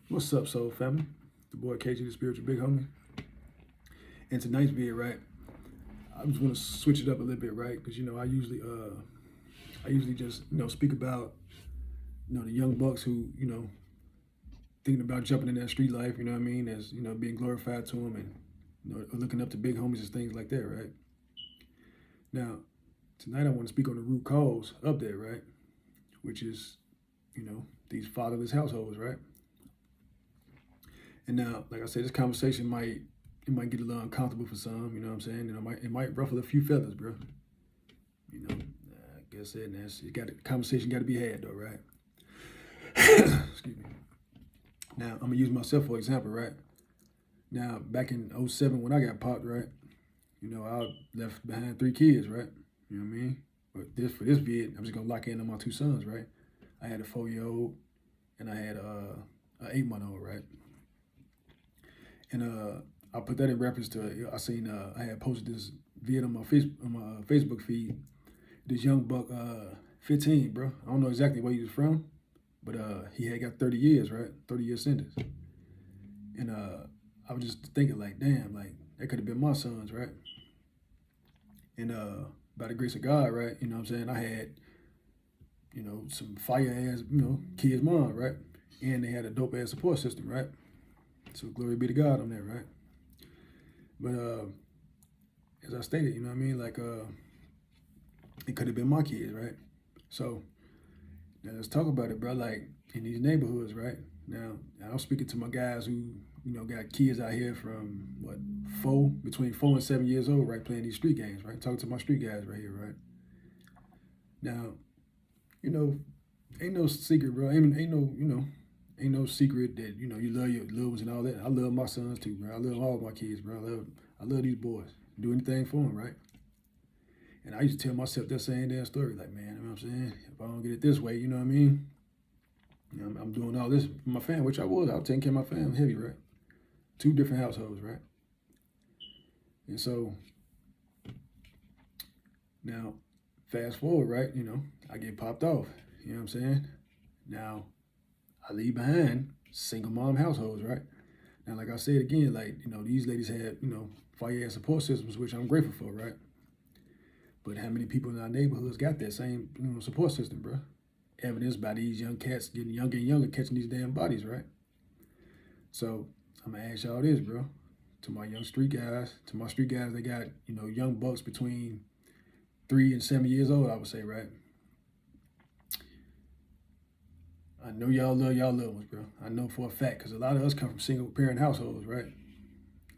What's up, soul family? The boy KG, the spiritual big homie. And tonight's vid, right? I just want to switch it up a little bit, right? Because I usually just speak about the young bucks who thinking about jumping in that street life. You know what I mean? As being glorified to them and looking up to big homies and things like that, right? Now, tonight I want to speak on the root cause of that, right? Which is these fatherless households, right? And now, like I said, this conversation might get a little uncomfortable for some. You know what I'm saying? It might ruffle a few feathers, bro. I guess conversation got to be had though, right? Excuse me. Now I'm gonna use myself for example, right? Now back in '07 when I got popped, right? I left behind 3 kids, right? You know what I mean? But for this vid, I'm just gonna lock in on my 2 sons, right? I had a 4-year-old and I had a 8-month-old, right? And I put that in reference to I seen I had posted this vid on my Facebook feed. This young buck, 15, bro. I don't know exactly where he was from, but he had got 30 years, right? 30-year sentence. And I was just thinking like, damn, like that could have been my sons, right? And by the grace of God, right? You know what I'm saying? I had, some fire ass, kids' mom, right? And they had a dope ass support system, right? So glory be to God on that, right? But as I stated, you know what I mean? Like it could have been my kids, right? So now let's talk about it, bro. Like in these neighborhoods, right? Now I'm speaking to my guys who, got kids out here from between 4 and 7 years old, right? Playing these street games, right? Talking to my street guys right here, right? Now, ain't no secret, bro. Ain't no secret that you love your little ones and all that. I love my sons too, bro. I love all my kids, bro. I love these boys. Do anything for them, right? And I used to tell myself that same damn story, like, man, you know what I'm saying? If I don't get it this way, you know what I mean? I'm doing all this for my family, which I was taking care of my family heavy, right? 2 different households, right? And so now, fast forward, right? I get popped off. You know what I'm saying? Now, I leave behind single mom households, right? Now, like I said again, like, these ladies had, fire ass support systems, which I'm grateful for, right? But how many people in our neighborhoods got that same, support system, bro? Evidenced by these young cats getting younger and younger, catching these damn bodies, right? So I'm gonna ask y'all this, bro. To my street guys, they got, young bucks between 3 and 7 years old, I would say, right? I know y'all love y'all little ones, bro. I know for a fact, because a lot of us come from single parent households, right?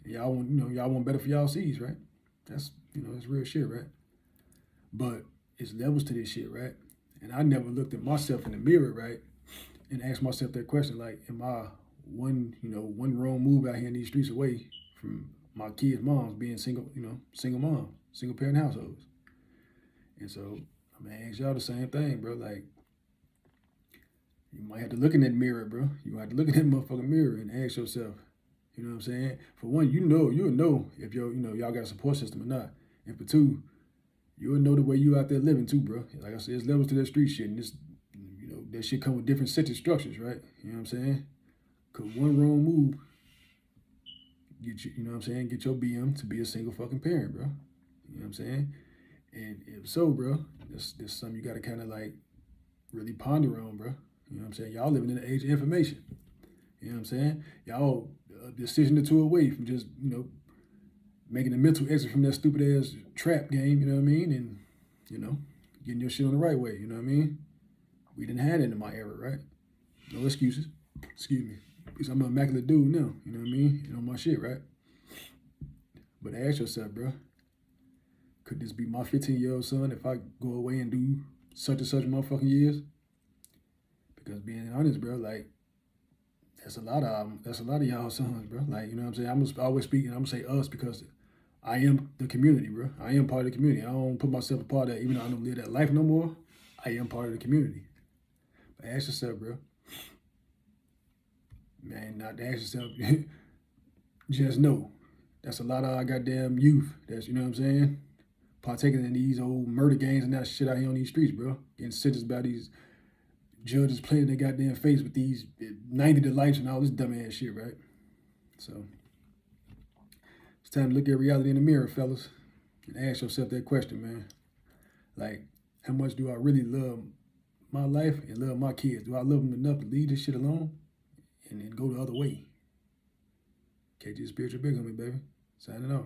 Y'all want better for y'all seeds, right? That's that's real shit, right? But it's levels to this shit, right? And I never looked at myself in the mirror, right? And asked myself that question, like, am I one wrong move out here in these streets away from my kids' moms being single mom, single parent households? And so I'm gonna ask y'all the same thing, bro. Like, you might have to look in that mirror, bro. You might have to look in that motherfucking mirror and ask yourself, you know what I'm saying? For one, you'll know if y'all got a support system or not. And for two, you'll know the way you out there living too, bro. Like I said, there's levels to that street shit, and this, that shit come with different sentence structures, right? You know what I'm saying? Cause one wrong move, get get your BM to be a single fucking parent, bro. You know what I'm saying? And if so, bro, this something you gotta kind of like really ponder on, bro. You know what I'm saying? Y'all living in the age of information. You know what I'm saying? Y'all a decision or two away from just, making a mental exit from that stupid ass trap game, you know what I mean? And, getting your shit on the right way, you know what I mean? We didn't have it in my era, right? No excuses. Excuse me. Because I'm an immaculate dude now, you know what I mean? You know my shit, right? But ask yourself, bro, could this be my 15-year-old son if I go away and do such and such motherfucking years? Because being honest, bro, like, that's a lot of y'all sons, bro. Like, you know what I'm saying? I'm always speaking, I'm gonna say us because I am the community, bro. I am part of the community. I don't put myself a part of that, even though I don't live that life no more. I am part of the community. But ask yourself, bro. Man, not to ask yourself, just know. That's a lot of our goddamn youth. That's, you know what I'm saying? Partaking in these old murder gangs and that shit out here on these streets, bro. Getting sentenced by these judges play in their goddamn face with these 90 to life and all this dumbass shit, right? So it's time to look at reality in the mirror, fellas, and ask yourself that question, man. Like, how much do I really love my life and love my kids? Do I love them enough to leave this shit alone and go the other way? Catch your spiritual big on me, baby. Signing off.